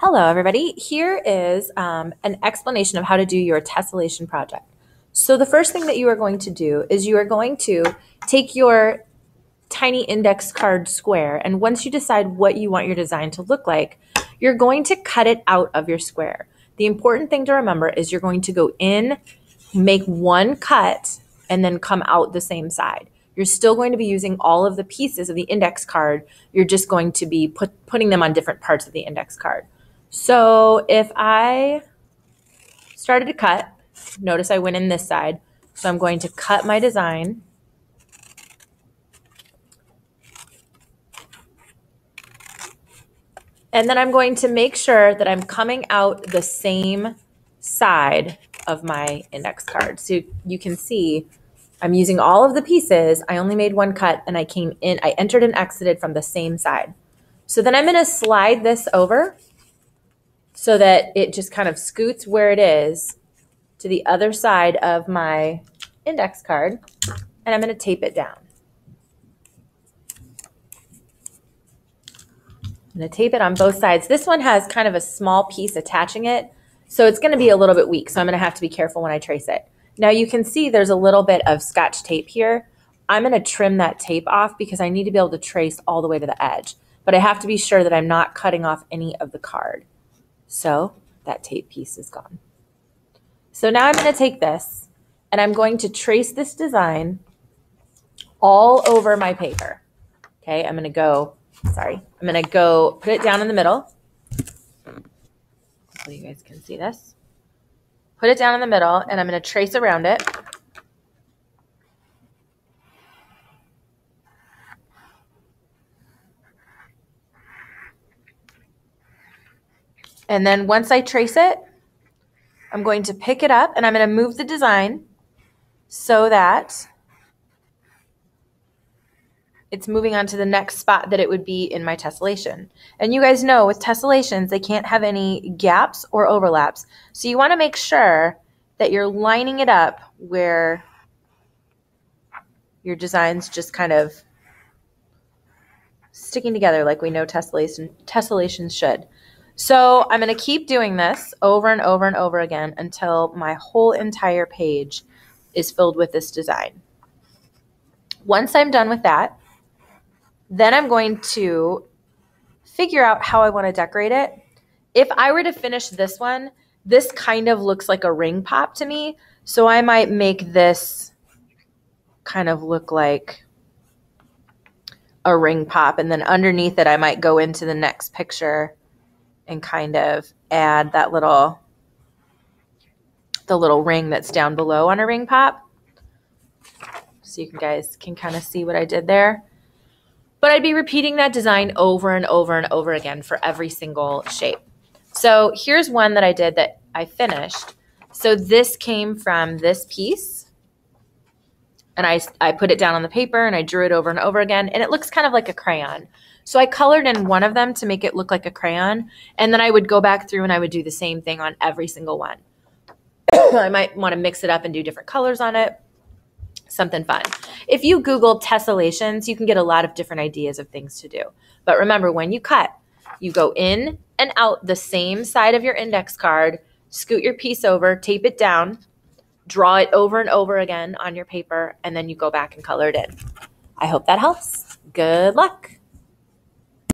Hello, everybody. Here is an explanation of how to do your tessellation project. So the first thing that you are going to do is you are going to take your tiny index card square, and once you decide what you want your design to look like, you're going to cut it out of your square. The important thing to remember is you're going to go in, make one cut, and then come out the same side. You're still going to be using all of the pieces of the index card. You're just going to be putting them on different parts of the index card. So if I started to cut, notice I went in this side. So I'm going to cut my design. And then I'm going to make sure that I'm coming out the same side of my index card. So you can see I'm using all of the pieces. I only made one cut and I entered and exited from the same side. So then I'm going to slide this over so that it just kind of scoots where it is to the other side of my index card, and I'm going to tape it down. I'm going to tape it on both sides. This one has kind of a small piece attaching it, so it's going to be a little bit weak, so I'm going to have to be careful when I trace it. Now you can see there's a little bit of Scotch tape here. I'm going to trim that tape off because I need to be able to trace all the way to the edge, but I have to be sure that I'm not cutting off any of the card. So that tape piece is gone. So now I'm going to take this and I'm going to trace this design all over my paper. Okay, I'm going to go put it down in the middle. Hopefully you guys can see this. Put it down in the middle and I'm going to trace around it. And then once I trace it, I'm going to pick it up and I'm going to move the design so that it's moving on to the next spot that it would be in my tessellation. And you guys know with tessellations, they can't have any gaps or overlaps. So you want to make sure that you're lining it up where your design's just kind of sticking together like we know tessellations should. So I'm going to keep doing this over and over and over again until my whole entire page is filled with this design. Once I'm done with that, then I'm going to figure out how I want to decorate it. If I were to finish this one, this kind of looks like a ring pop to me. So I might make this kind of look like a ring pop. And then underneath it, I might go into the next picture and kind of add that the little ring that's down below on a ring pop. So you guys can kind of see what I did there. But I'd be repeating that design over and over and over again for every single shape. So here's one that I did that I finished. So this came from this piece. And I put it down on the paper and I drew it over and over again. And it looks kind of like a crayon. So I colored in one of them to make it look like a crayon. And then I would go back through and I would do the same thing on every single one. I might want to mix it up and do different colors on it. Something fun. If you Google tessellations, you can get a lot of different ideas of things to do. But remember, when you cut, you go in and out the same side of your index card, scoot your piece over, tape it down, draw it over and over again on your paper, and then you go back and color it in. I hope that helps. Good luck.